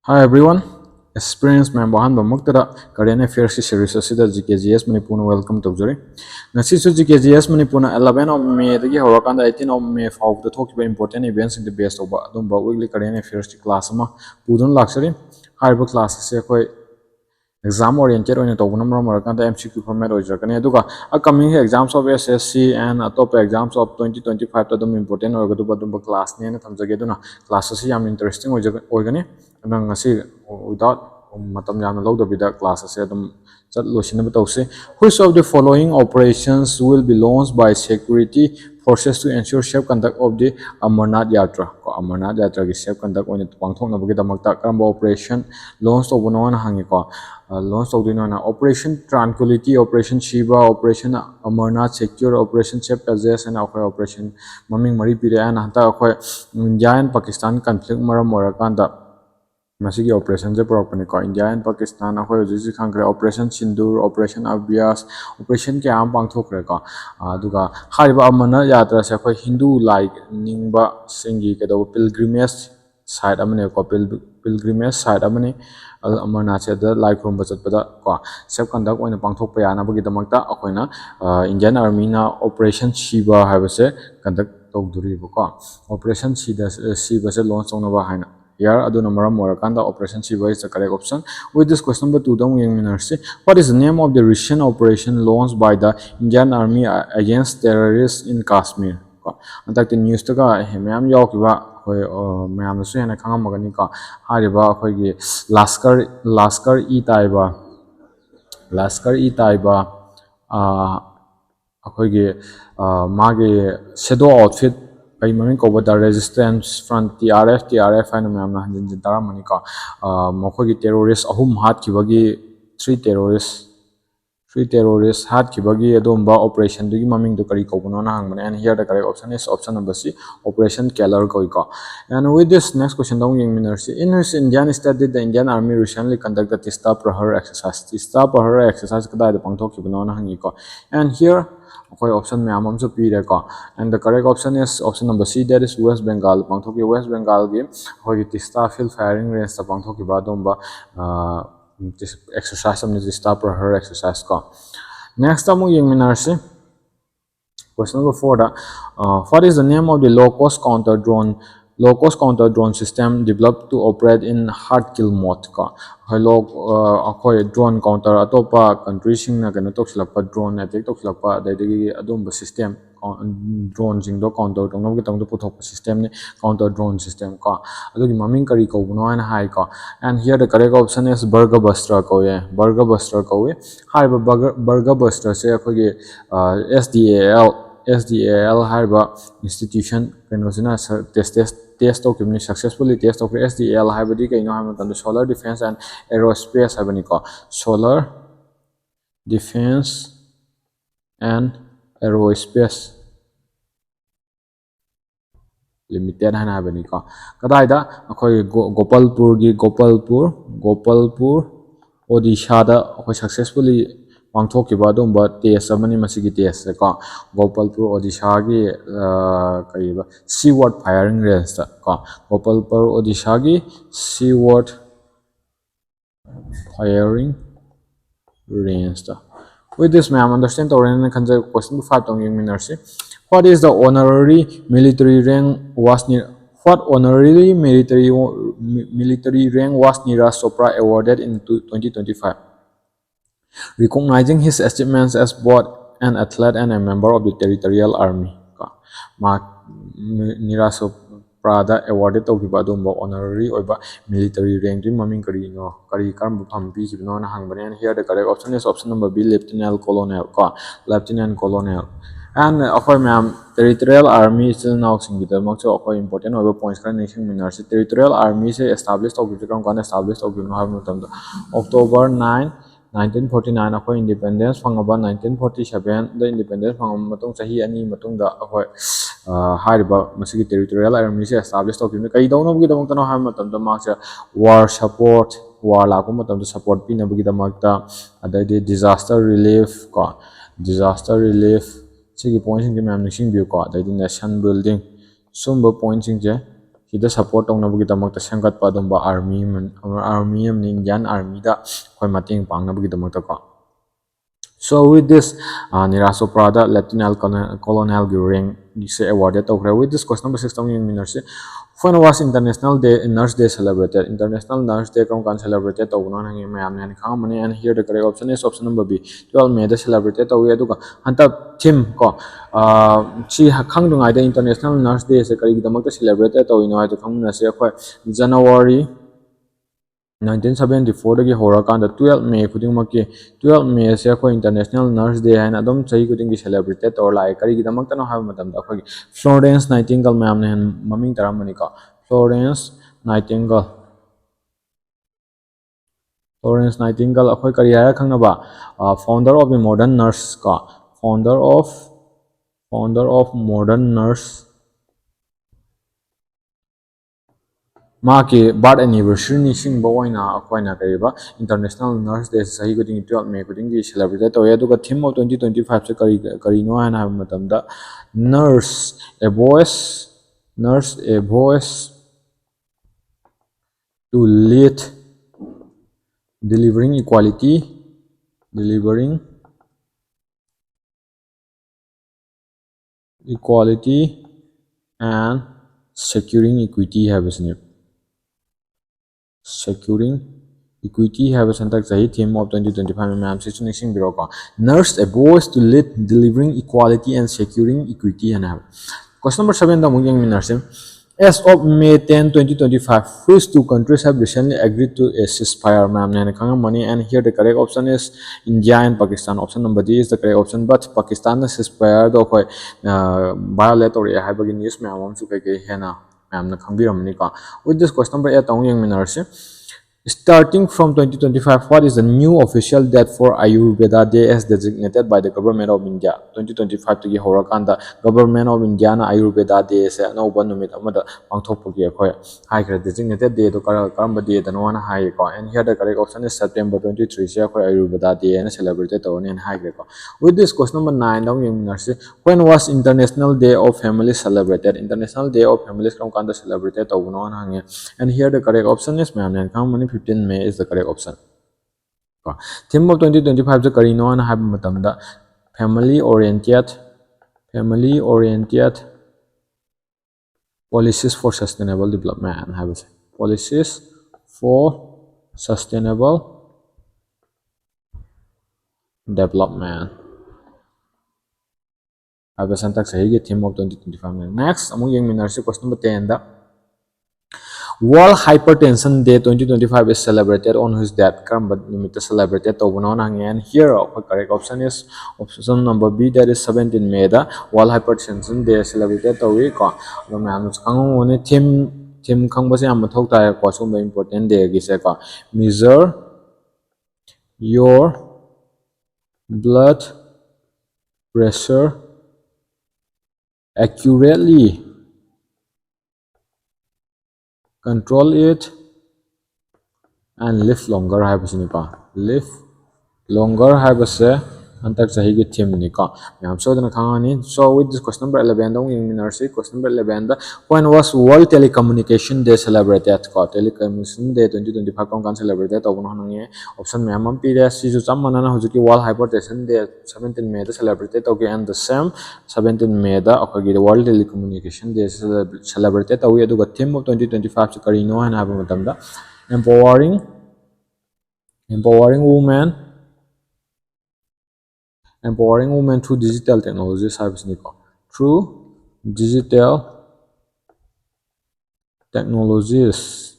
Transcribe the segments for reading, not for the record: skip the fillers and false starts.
Hi everyone. Experience member han bamuktada current affairs series asida GKGS Manipur welcome to jari. Ngasi su GKGS Manipur 11 of May dagi horakanda 18 of May faw the talk about important events in the best of adum ba weekly current affairs class ama pudun laksari. Harba class se koi exam oriented on to number marakanda MCQ format oijakani aduga upcoming exams of SSC and top exams of 2025 to dum important orgadu badum class ne na thamjage duna classes yam interesting oigani adang ngasi without matam yamna lawdabida classes adum chat losinaba tawse. Which of the following operations will be launched by security forces to ensure safe conduct of the Amarnath Yatra? Amarnath Yatra ki safe conduct on pangthoknabagi damakta karamba operation launch tawbano na hangi ko launch tawdino na Operation Tranquility, Operation Shiva, Operation Amarnath Secure, Operation Safe Passage and Operation maming mari pire and hanta akhoi India and Pakistan conflict maram morakanda masigi operation je properly ko India and Pakistan akhoi ji khangre Operation Sindur, Operation Abhyas, Operation ke am pangthokre ko aduga hariba Amarnath Yatra se akhoi Hindu like ningba singi ke do pilgrimage site amane ko pilgrimage site amane Amarnath se da like from bachat pada ko safe conduct oina pangthok pa yana bagi damakta akoina Indian Army na Operation Shiva habase conduct tawduri ko Operation Shiva se launch tawna ba haina here aduna maram morakanda Operation Shiva is the correct option. With this question number 2 dong yang minarsi what is the name of the recent operation launched by the Indian Army against terrorists in Kashmir ko antak the news to ga hemyam yakiba hoi mayam su hena khangamagani ko hariba khoi gi Laskar-e-Taiba अखोगी मागे shadow outfit कई ममिंग को बता resistance front TRF है ना ma'am हंजिन जिन तारा money का मखोगी terrorist अहुम हाथ की बगी three terrorists हाथ की बगी अदोंबा ऑपरेशन दुगी ममिंग दो करी को बनो ना हंग and here the correct option is option number C Operation Keller koi ka. And with this next question dong yang minersi in which Indian state did the Indian Army recently conducted the Tista Prahar exercise. Tista Prahar exercise kada the pangthok ki bano na hangi ko and here okay option में आमम से P रहा and the correct option is option number C that is West Bengal pangthok ki West Bengal की होगी Tista field firing range ता pangthok की बातों बा this exercise हमने Tista Prahar exercise का next हम ये मिनार से question number 4 what is the name of the low cost counter drone system developed to operate in hard kill mode ka hello akhoi drone counter atopa country sing na kano tokslapa drone attack tokslapa daidagi adom system drone sing do counter tong no tong do puthok system ne counter drone system ka adogi maming kari ko no and hai ka and here the correct option is burger buster ko ye burger buster ko we hai burger buster se akhoi ge SDAL haiba institution kanosina test of successfully test of SDAL haibadi kaino haiba solar defense and aerospace haibani ko solar defense and aerospace limited hana haibani ko kadaida akhoi Gopalpur Odisha da akhoi successfully pangthok ki badum ba test amani masigi test ka Gopalpur Odisha gi kariba seaward firing range ta ka Gopalpur Odisha gi seaward firing range ta with this ma'am understand to ren khanja question 5 tong yung minarsi what is the honorary military rank was near what honorary military rank was Neeraj Chopra awarded in 2025 recognizing his achievements as both an athlete and a member of the Territorial Army. Neeraj Chopra awarded to honorary or military rank maming kari karam phampi kibno na hangbani and here the correct option is option number B lieutenant colonel and akhoi ma'am Territorial Army still now singita makcho akhoi important over points kan nation minarsi Territorial Army se established of the kan established of no have October 9 1949 akhoi independence phangaba 1947 the independence phangam matung chahi ani matung da akhoi hariba masigi Territorial Army se established of the kai dono gi damang tano ha matam da makcha war support war la ko matam da support pina bugi da makta adai disaster sigi points ki ma'am nixing view ko adai nation building sumba points je ida support tongnabagi damakta semgatpa adumba army Indian army da khoi mating pangnabagi damakta ko. So with this, Neeraj Chopra da Lieutenant Colonel gi rank se awarded tokre. With this question number 6 tong yin minarse. When was International Day Nurse Day celebrated? International Nurse Day kam kan celebrated to no hangi mayam ne khang mani, and here the correct option is option number B. 12 May da celebrated to we aduga hanta theme ko chi khang dungai da International Nurse Day se kari damak ta celebrated to ino ai to khang na se khoi January 1974 dagi horakanda 12 May khudingmaki 12 May se khoi International Nurse Day haina adom chahi khudingi celebrated or lai kari gidamak ta no ha matam da khoi Florence Nightingale ma'am ne maming taramani ka Florence Nightingale akhoi kari hara khangna ba founder of the modern nurse ka founder of modern nurse Maki birth anniversary ni sing bawaina akwaina kariba International Nurse Day sahi guding 12 May guding gi celebrate to aduga theme of 2025 se kari no hana ha matamda nurse a voice to lead delivering equality and securing equity habisni securing equity have a santak sahi theme of 2025 ma'am se chunising biro ko nurse a voice to lead delivering equality and securing equity and have question number 7 da mung nurse as of May 10 2025 first two countries have recently agreed to a ceasefire ma'am ne khanga money, and here the correct option is India and Pakistan. Option number D is the correct option, but Pakistan na ceasefire do koi violate or ha bagi news ma'am su ke hena ma'am na khangbiramni ka. With this question number 8 tong yang minarse starting from 2025, what is the new official date for Ayurveda Day as designated by the government of India? 2025 to Horakanda, government of India na Ayurveda Day se no one numit amada pangthokpugi akhoi high designated day to karamba day the one high ko, and here the correct option is September 23 se akhoi Ayurveda Day and celebrated to and high ko. With this question number 9 dong yung nurse, when was International Day of Families celebrated? International Day of Families kam kanda celebrated to no hangi, and here the correct option is ma'am and how many 15 May is the correct option. Theme of 2025 the karino and have matamda family oriented policies for sustainable development and have policies for sustainable development. Have a syntax theme of 2025. Next, among young miners, question number 10. World Hypertension Day 2025 is celebrated on whose date? Karamba nimita celebrated to bonon and here the correct option is option number B, that is 17 May. The World Hypertension Day celebrated to we ko no man kang one theme khang ba se am thok ta ko so important day gi se ko measure your blood pressure accurately, control it, and live longer. Live longer have a say antak sahi gi theme ni ka yam so dana khangani. So with this question number 11 dong in nursery question number 11 da when was World Telecommunication Day celebrated? Ko Telecommunication Day 2025 kan celebrated to bono hangi option me am period si ju chamana na hujuki World Hypertension Day 17 May da celebrated okay, and the same 17 May da okay the World Telecommunication Day celebrated to we aduga theme of 2025 chu karino han have matam da empowering women through digital technologies through digital technologies.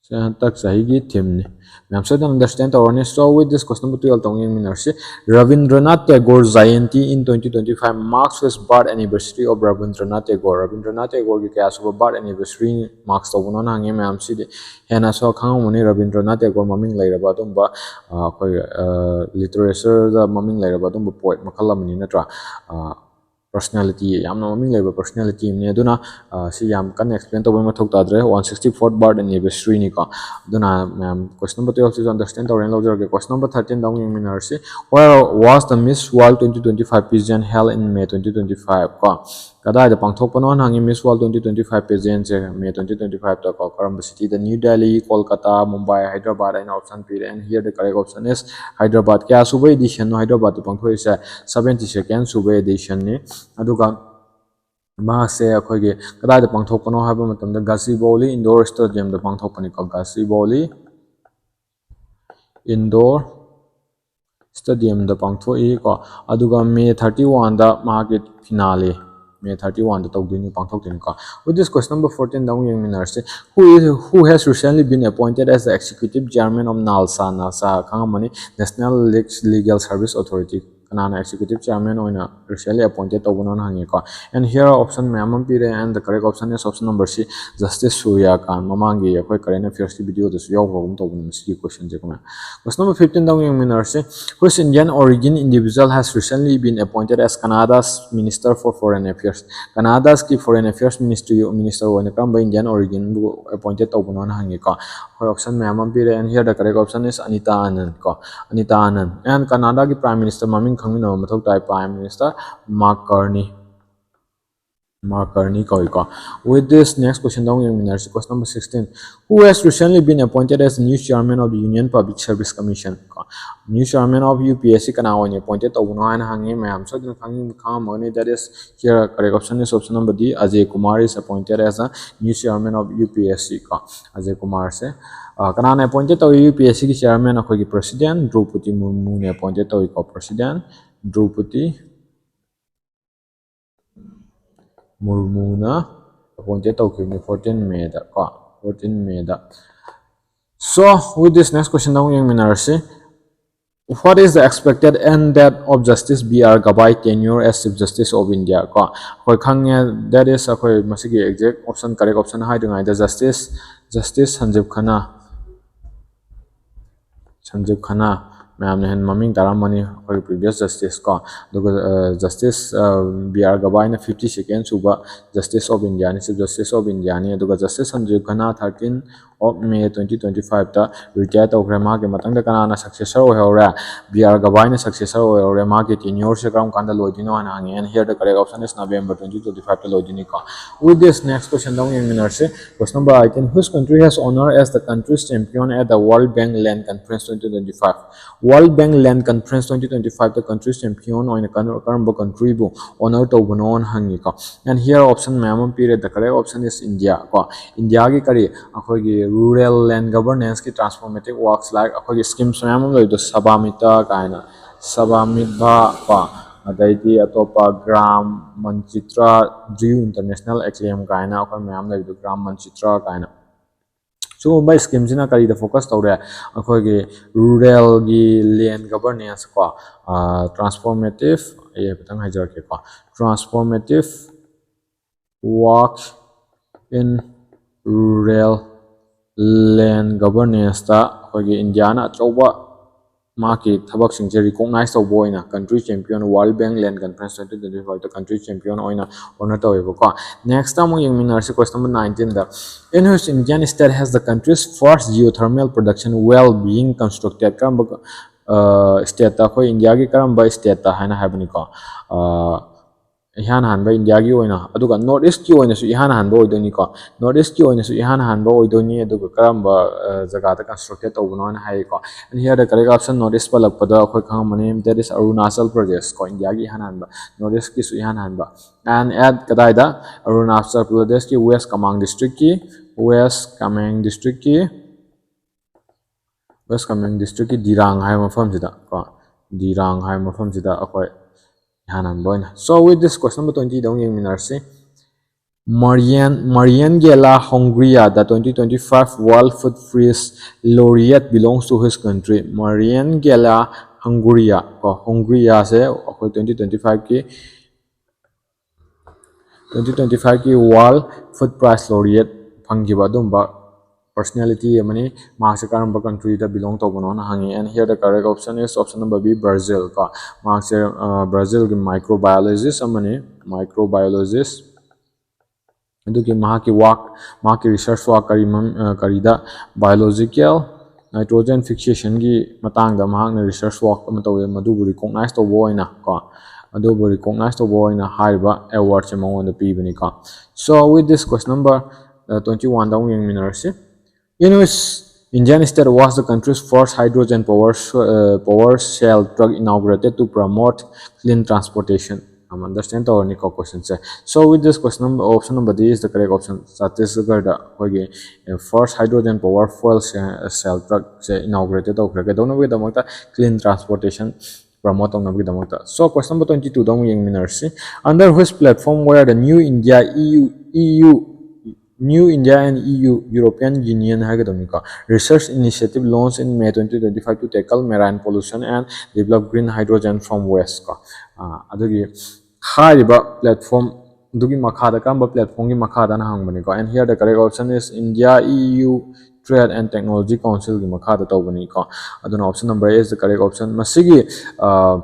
Theme ni. I'm sure you understand our so with this question number 12 tong yin minarsi Rabindranath Tagore Jayanti in 2025 marks his birth anniversary of Rabindranath Tagore. Rabindranath Tagore ki kaya so birth anniversary marks to bono na hangi ma'am si hena so khang muni Rabindranath Tagore maming lairaba tumba koi literature da maming lairaba tumba poet makala mani natra personality yamna maming leba personality ne aduna si yam kan explain to ma thok ta dre 164th birth anniversary ni ka aduna question number 12 is understand or loger ke question number 13 dong yung minar si where was the Miss World 2025 pageant held in May 2025 ka kada da pangthok panon hangi Miss World 2025 pageant je May 2025 ta ka karam city the New Delhi Kolkata Mumbai Hyderabad and option p and here the correct option is Hyderabad kya subay edition no Hyderabad pangthok is 72nd subay edition ni aduga मासे अखोगे कदाय पांथोपनो हाबा मतमदा गसिबौली indoor stadium the पांथोपनी को गसिबौली indoor stadium the पांथोई को अदुगा मे 31 the मागे finale May 31 the तौदुनी पांथोकदिन को with this question number 14 down young minarse who has recently been appointed as the executive chairman of NALSA khangamani National Legal Service Authority kanana executive chairman oina recently appointed to bonon hangi ko and here option mamam pire and the correct option is option number C Justice Surya Khan mamangi akoi current affairs video this yaw gum to bonum si question je kuma question number 15 down young minarse which Indian origin individual has recently been appointed as Canada's Minister for Foreign Affairs Canada's ki Foreign Affairs Minister oina kamba Indian origin bu appointed to bonon hangi ko option mamam pire and here the correct option is Anita Anand ko Anita Anand and Canada ki Prime Minister maming khangmina mathok tai Prime Minister Mark Carney ko with this next question down young minars question number 16 who has recently been appointed as new chairman of the Union Public Service Commission new chairman of UPSC kana one appointed to no an hangi ma'am so the khang that is here correct option is option number D Ajay Kumar is appointed as a new chairman of UPSC ka Ajay Kumar se kanana appointed to UPSC ki chairman akhoi president Draupadi Murmu ne appointed to ko president Draupadi Murmuna appointed to 14 May da 14 May da. So with this next question down young minarse what is the expected end date of Justice B.R. Gabai tenure as Chief Justice of India ko koi khangye that is akoi masigi exact option correct option hai dungai the Justice Sanjeev Khanna ma'am ने ममिंग तारामनी और previous justice को justice B.R. Gabai ने 52nd सुबह justice of India ने justice of India ने justice Sanjeev Khanna 13 of May 2025 ता retire तो ग्रामा के मतंग ता कना successor हो रहा B.R. Gabai ने successor हो रहा माँ के tenure से काम कांदा लोडिनो आना आगे and here the correct option is November 2025 ता लोडिनी को with this next question down in minutes question number 18 which country has honored as the country's champion at the World Bank Land Conference 2025 World Bank Land Conference 2025 the country's champion on a current country bu honor to bonon hangi ko and here option mamam period the correct option is India ko India ki kari akhoi gi rural land governance ki transformative works like akhoi gi schemes mamam loi do sabamita kaina sabamitha ko adaiti atopa gram manchitra drew international acclaim kaina akhoi mamam loi do gram manchitra kaina so by schemes na kari the focus tawre akhoi gi rural gi land governance ko transformative ye patang hajar ke ko transformative work in rural land governance ta akhoi gi India na chawba market thabak sing je recognize to boina country champion World Bank Land Conference 2025 the country champion oina honor to ko next time yung minar si question number 19 the in which Indian state has the country's first geothermal production well being constructed kam state ta ko India gi karam ba state ta hana habni ko ihan han ba India gi oina aduga north east ki oina su ihan han ba oidoni ko north east ki oina su ihan han ba oidoni aduga karam ba jaga ta constructed to bonon hai ko and here the correct option north east pa lagpada akhoi khang mane that is Arunachal Pradesh ko India gi ihan han ba north east ki su ihan han ba and at kadai da Arunachal Pradesh ki West Kamang district ki Dirang hai mafam sida ko Dirang hai mafam sida akhoi so with this question number 20 dong yung minarse Marian Gela Hungary the 2025 World Food Freeze Laureate belongs to his country Marian Gela Hungary ko Hungary se 2025 ki World Food Prize Laureate phanggiba dumba personality amani marks karamba country da belong to bono na hangi, and here the correct option is option number B, Brazil ka marks Brazil ki microbiologist amani microbiologist aduki mahaki work mahaki research work karida biological nitrogen fixation gi matang da mahakna research work ama tawe madubu recognize to boina ka adubu recognize to boina haiba award che mangon da pibani ka. So with this question number 21 down yang minersi, in which Indian state was the country's first hydrogen power shell truck inaugurated to promote clean transportation. I'm understand our Nico question. So with this question number, option number D is the correct option. Chhattisgarh first hydrogen power fuel cell truck inaugurated to clean transportation promote on. So question number 22 dong yang minersi, under which platform were the New India and EU European Union research initiative launched in May 2025 to tackle marine pollution and develop green hydrogen from waste ka adugi hariba platform dugi makhada kamba platform gi makhada na hangbani ko, and here the correct option is India EU Trade and Technology Council gi makhada tawbani ko aduna option number A is the correct option. Masigi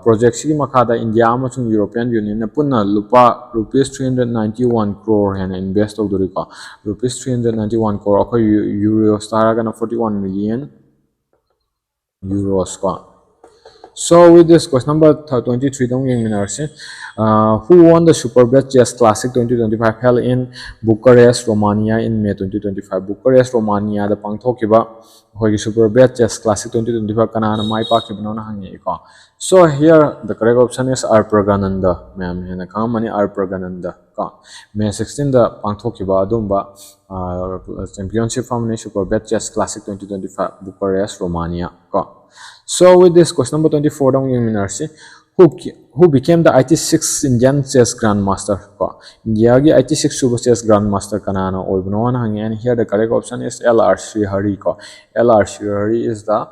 project sigi makhada India amachung European Union na punna lupa rupees 391 crore hen invest tawduri ko rupees 391 crore akoi euros taragana 41 million euros ko. So with this question number 23 dong yang minarsi, who won the Superbet Chess Classic 2025 held in Bucharest, Romania in May 2025. Bucharest, Romania the pangthokiba hoigi Superbet Chess Classic 2025 kanana mai pakibano na hangi ko. So here the correct option is R Pragananda ma'am hena kamani R Pragananda ka May 16 the pangthokiba adumba championship family Superbet Chess Classic 2025 Bucharest, Romania ka. So with this question number 24 dong yung minarsi, who became the 86th Indian chess grandmaster ko India gi 86 super chess grandmaster kanana oibno na hangi, and here the correct option is LR Srihari ko. LR Srihari is the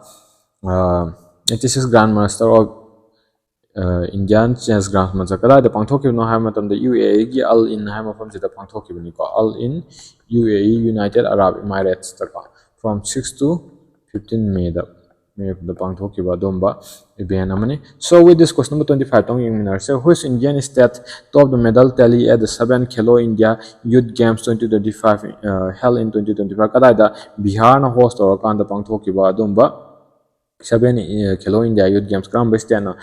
86th grandmaster of Indian chess grandmaster kada the pangthoki no ha matam the UAE gi Al In ha mafam sida pangthoki bani ko Al In UAE United Arab Emirates ta ko from 6 to 15 May the pangthoki ba domba event amani. So with this question number 25 tong yung minar, so which Indian state topped the medal tally at the 7 Khelo India Youth Games 2025 held in 2025 kadai da Bihar na host or kan the pangthoki ba domba 7 Khelo India Youth Games kram best na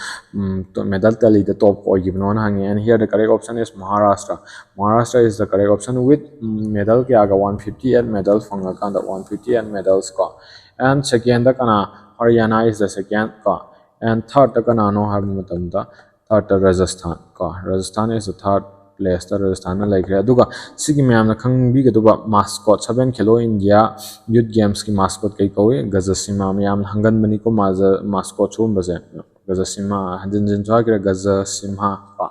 medal tally the top or given on hangi, and here the correct option is Maharashtra. Maharashtra is the correct option with medal ke aga 158 medals fanga kan the 158 medals ko, and second the kana Haryana is the second ka, and third the kana no have matamda third the Rajasthan ka. Rajasthan is the third place the Rajasthan na like aduga sigi myam na khang bi gaduba mascot 7 Khelo India Youth Games ki mascot kai kowe Gazasima myam hangan bani ko mascot chum base Gazasima hanjin jwa kira Gazasimha ka.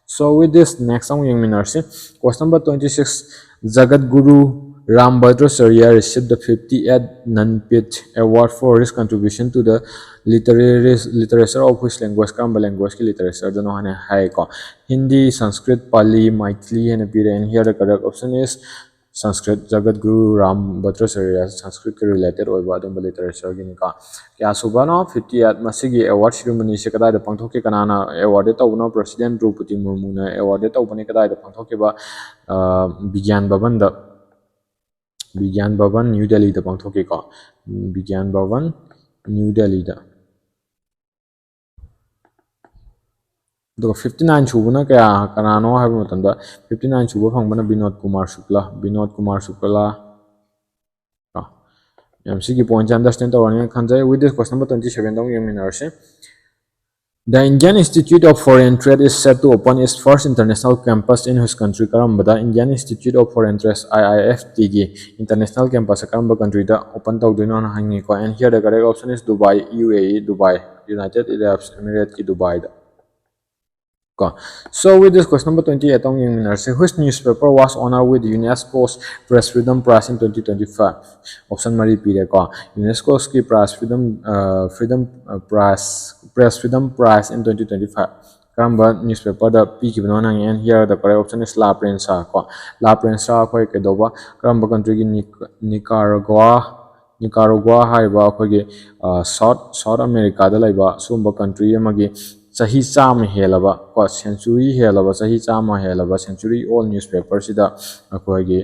So with this next song yung minarsi, question number 26, Jagat Guru Rambhadracharya received the 58th Nanpith Award for his contribution to the literature of which language? Kamba language ki literature dono hane hai ko Hindi, Sanskrit, Pali, Maithili and appear, and here the correct option is Sanskrit. Jagat Guru Rambhadracharya Sanskrit ke related oiba adum literature gi ka kya subano 58 masigi award ceremony se kadai da pangthoki kanana award ta uno President Draupadi Murmu na award ta upani kadai da pangthoki ba Vigyan Bhavan New Delhi da pangthoki ko Vigyan Bhavan New Delhi da do 59 chubuna kaya kanano ha matamda 59 chuba phangbana Vinod Kumar Shukla MC ki point understand tawani khanjai. With this question number 27 dong yung minarse, the Indian Institute of Foreign Trade is set to open its first international campus in whose country karambada Indian Institute of Foreign Trade IIFT gi international campus karamba country da open tawdino na hangi ko, and here the correct option is Dubai UAE Dubai United Arab Emirates ki Dubai da. So with this question number 28 tong yung minarse, which newspaper was honored with UNESCO's Press Freedom Prize in 2025? Option mari pire ko UNESCO's ki Press Freedom Prize in 2025 karamba newspaper da pikibno nang and here the correct option is La Prensa ko La Prensa khoi ke doba karamba country gi Nicaragua haiba khoi gi South America da laiba sumba country amagi sahi cham helaba ko century helaba sahi cham helaba century all newspaper sida khoi gi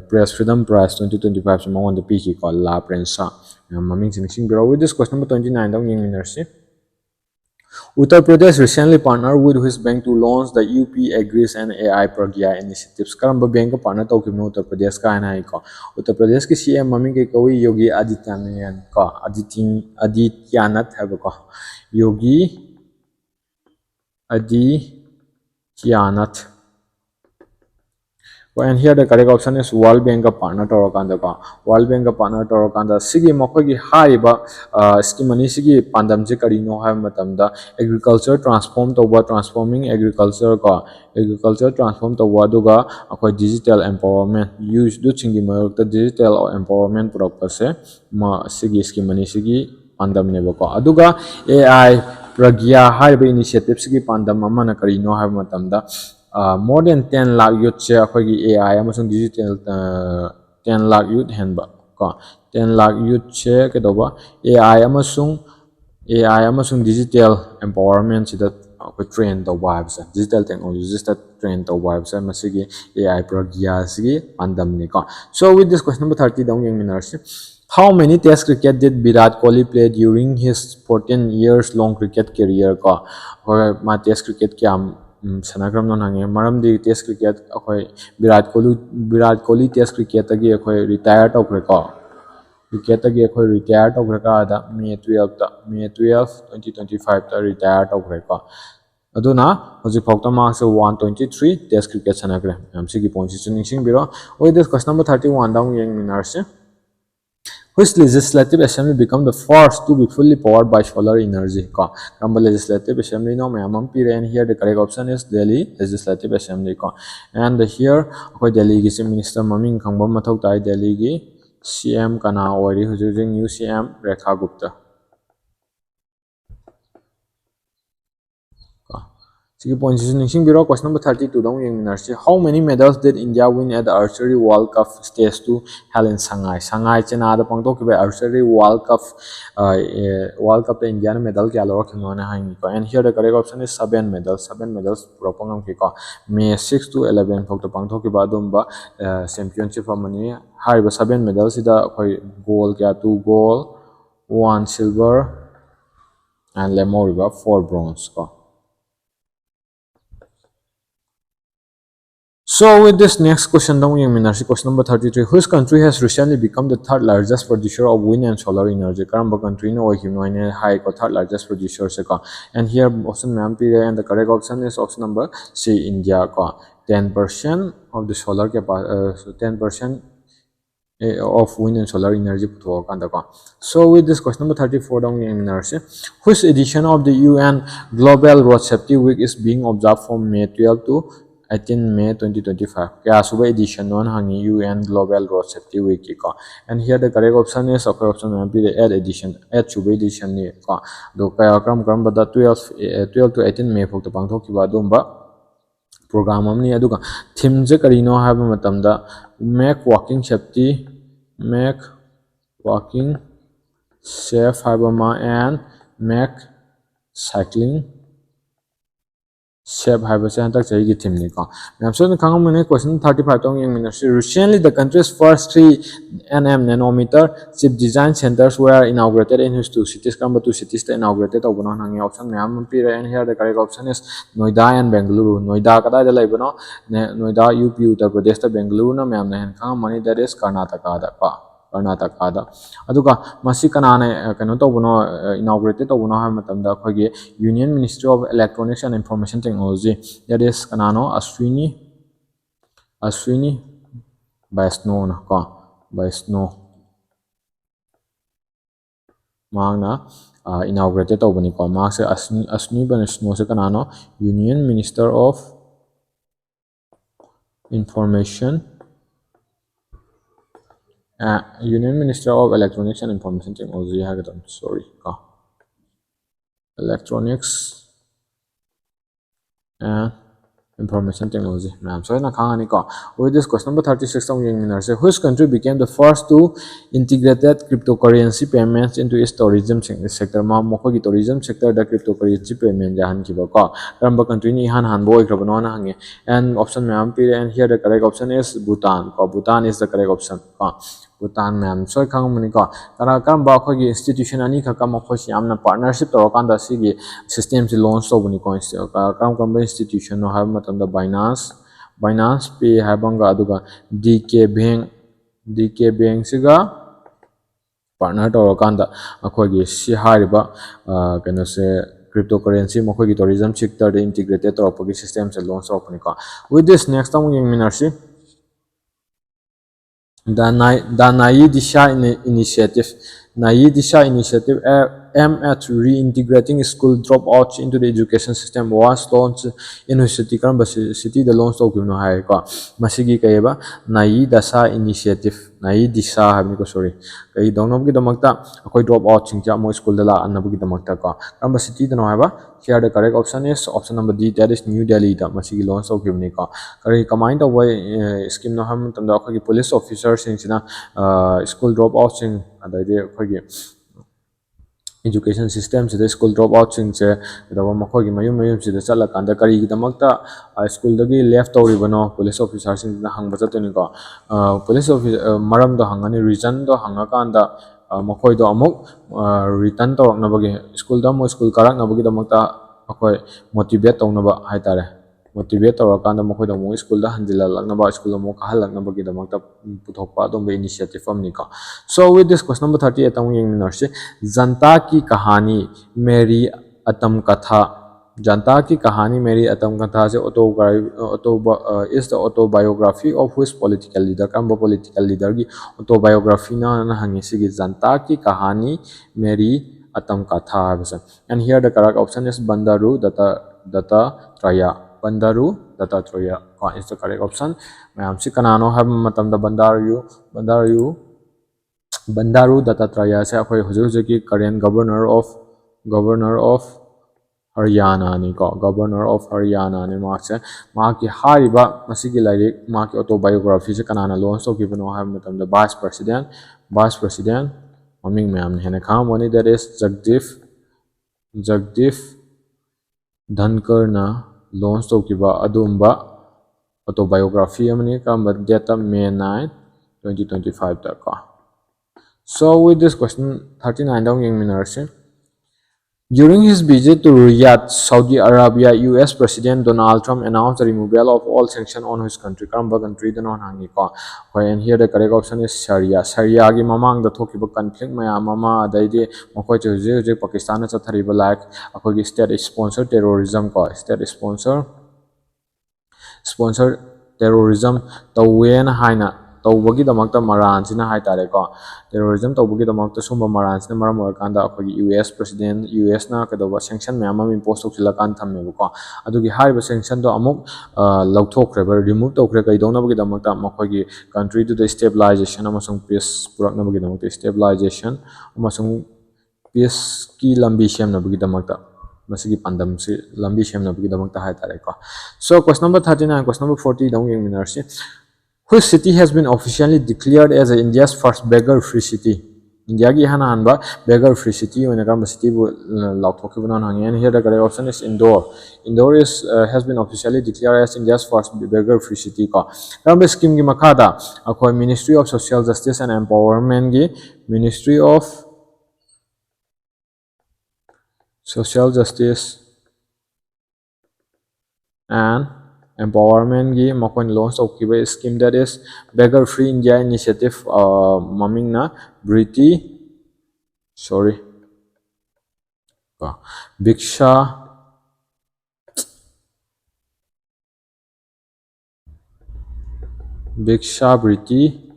press freedom prize 2025 samong the piki ko La Prensa maming sing biro with this question number 29 dong ning minarsi Uttar Pradesh recently partnered with which bank to launch the UP Agris and AI Pragya initiatives. Karamba bank ka partner tau kimno Uttar Pradesh ka na ko. Uttar Pradesh ki CM mami ke kawi Yogi Adityanath ko. Adityanath have ko. Yogi Adityanath. And here the correct option is World Bank ka partner Torokanda ka. World Bank ka partner Torokanda sigi mokogi hariba scheme ani sigi pandam je karino ha matamda agriculture transforming agriculture ka agriculture transform tawwa duga akoi digital empowerment use du chingi mayok digital empowerment purpose ma sigi scheme ani sigi pandam ne ko aduga AI Pragya hariba initiative sigi pandam amana karino ha matamda more than 10 lakh youth se akhoi AI amasung digital 10 lakh youth henba ko 10 lakh youth se ke doba AI amasung digital empowerment sida akhoi train to vibes digital technologies that train to vibes masigi AI pragya sigi pandam ni ko so with this question number 30 dong yang minarsi how many test cricket did Virat Kohli play during his 14 years long cricket career ko or ma test cricket kyam sanakram non hange maram di test cricket akhoi Virat Kohli test cricket agi akhoi retire to ko cricket agi akhoi retire to ka da May 12 2025 ta retire to ko aduna hoji phokta marks 123 test cricket sanakre am sigi points ning biro with this question number 31 down yang minarse which legislative assembly become the first to be fully powered by solar energy? Kamba legislative assembly no mayamam pire and here the correct option is Delhi legislative assembly and here akoi Delhi gi minister maming khangba mathau tai Delhi gi CM kana ori hujujing new CM Rekha Gupta Sigi point ning biro question number 32 dong yang minarsi how many medals did India win at the archery World Cup stage 2 held in Shanghai China da pangto ki archery World Cup India medal kya lor khino na hain ko and here the correct option is 7 medals propangam ki ko May 6 to 11 phok to pangto ki ba dum ba championship amani hariba 7 medals ida khoi gold kya 2 gold 1 silver and lemoriba 4 bronze ko So with this next question, question number 33. Which country has recently become the third largest producer of wind and solar energy? Karamba country no high third largest producer and here option and the correct option is option number C India 10% of the solar capacity 10% of wind and solar energy so with this question number 34 which edition of the UN Global Road Safety Week is being observed from May 12 to 18 May 2025 kaya suba edition non hangi UN Global Road Safety Week and here the correct option is option add edition add suba edition ni do kaya kram bada 12 to 18 May phok to pangthok kiba dumba program amni aduga theme je karino haba matamda make walking safe haba ma and make cycling safe haba se hantak chai gi theme ni I'm so the kangam mane question 35 tong yang ministry recently the country's first 3 nm nanometer chip design centers were inaugurated in whose two cities kamba two cities ta inaugurated obono hangi option mayam pire and here the correct option is Noida and Bengaluru Noida kada da laibano Noida UP Uttar Pradesh ta Bengaluru na mayam na kangam mane that is Karnataka da Karnataka da aduga masi kanane kano tobono inaugurated obono ha matamda khogi Union Ministry of Electronics and Information Technology that is kanano Ashwini Vaishno na Vaishno Magna inaugurated obani Mark Ashwini Vaishno se kanano Union Minister of Information Union Minister of Electronics and Information Technology sorry electronics and information technology. Ma'am, so na khangani ko. With this question number 36 tong yung minar say which country became the first to integrated cryptocurrency payments into its tourism sector? Ma moko gi tourism sector da cryptocurrency payment jahan ki ba ko. Karamba country ni han boy krabano na hange. And option ma'am pi and here the correct option is Bhutan. Ko Bhutan is the correct option. Ko Bhutan ma'am. So khang mani ko. Tara karamba ko gi institution ani kha kam ko si amna partnership to kanda si gi system si launch to bani ko karam institution no have matamda Binance Pay haibanga aduga DK Bank siga partner to kanda akhoi gi si hariba kano se cryptocurrency mokoi gi tourism sector de integrated to apagi system se launch to pani ka. With this next time yung minarsi the Nai Disha initiative. Nai Disha initiative aimed at reintegrating school dropouts into the education system was launched in a city. City the launch of no hai ko. Masigi kayeba Nai Dasha initiative. Nai Disha have sorry. Kay don't know the makta akoi dropout singja mo school dala annabugi the makta ko. Kamba city the no haba. Here the correct option is option number D, that is New Delhi da masigi launch of givni ko. Kari combined away scheme no ham tamda akoi police officers sing sina school dropout sing adaide akoi education system sida school dropout sing che dawa makoi gi mayum sida chala kanda kari gi damakta school dagi left toribano police officers sing na hang bajatoni ko police officer maram do hangani reason do hangakanda makoi do amuk return to na bagi school da mo school karak na bagi damakta akoi motivate to na ba haitare motivate to kanda makoi do mo school da handila lak na ba school mo ka halak na bagi damakta puthokpa do be initiative amni ko. So with this question number 38 tamu yung minarse जनता की कहानी मेरी अतम कथा जनता की कहानी मेरी अतम कथा से is the autobiography of which political leader kamba political leader की autobiography ना hangi sigi जनता की कहानी मेरी अतम कथा है. And here the correct option is Bandaru Dattatreya. Bandaru Dattatreya is the correct option. Ma'am si kanano have matam da Bandaru Dattatreya se akhoi hujur ki current governor of Haryana ni ko governor of Haryana ni mark se ma ki hariba masigi lairik ma ki autobiography se kanana launch to giveno have matam the vice president maming ma'am hene kham wani that is Jagdeep Dhankar na launch to kiba adumba autobiography amani ka date May 9 2025 ta ka. So with this question 39 dong yung minarse. During his visit to Riyadh, Saudi Arabia, US President Donald Trump announced the removal of all sanctions on his country. Karamba country the non hangi ko. And here the correct option is Syria. Syria gi mamang the thokiba conflict maya mama daide makoi je Pakistan na chathariba like akoi state sponsor terrorism ko state sponsor terrorism tawen haina tawagi damakta maran sina hai tare ko terrorism tawagi damakta sumba maran sina maram kanda akhoi US president US na kadoba sanction me amam impose tokila kan thamme ko adugi hariba sanction do amuk lauthokre ba remove tokre kai dona bagi damakta makhoi gi country to the stabilization amasung peace purakna bagi damakta stabilization amasung peace ki lambi semna bagi damakta masigi pandam si lambi semna bagi damakta hai tare ko. So question number 39 question number 40 dong yung minarsi. Which city has been officially declared as India's first beggar-free city? India ki hana hanba beggar-free city when a city and here the correct option is Indore. Indore has been officially declared as India's first beggar-free city. Ramba scheme ki makada akoi Ministry of Social Justice and Empowerment ki Ministry of Social Justice and Empowerment gi makoi launch of kiba scheme that is Beggar Free India Initiative maming na Biksha Briti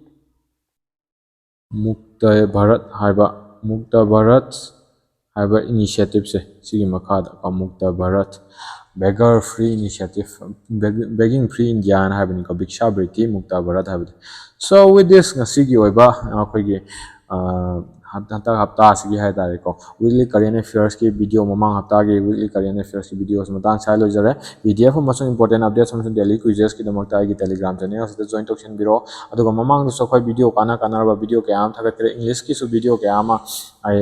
Mukta Bharat haiba initiative se sigi makhada ka Mukta Bharat Beggar Free Initiative Begging Free India and having a Biksha Briti Mukta Bharat. So with this ngasigi oiba akhoi gi hanta hafta asigi hai tare ko weekly current affairs ki video mamang hafta ki weekly current affairs ki videos matang sai loi jare pdf masung important updates masung daily quizzes ki damakta ai telegram channel asida join tokshin biro aduga mamang du sokoi video kana ba video ke am thagat kare english ki su video ke ama ai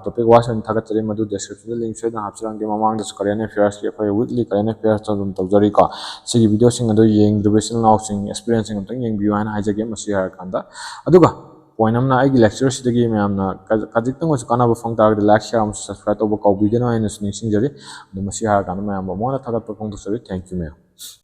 topic was on thagat kare madu description link se da hapsang ke mamang du current affairs ki khoi weekly current affairs chadum tawjari ko sigi video sing adu yeng duration now sing experience sing tang yeng view an haije masi har kanda aduga point amna ai lecture sidagi mayamna kajik tang was kana ba phang tar like share subscribe to ba ko video na ina sing jari masi har kan mayam ba mo na thagat pa phang to thank you ma'am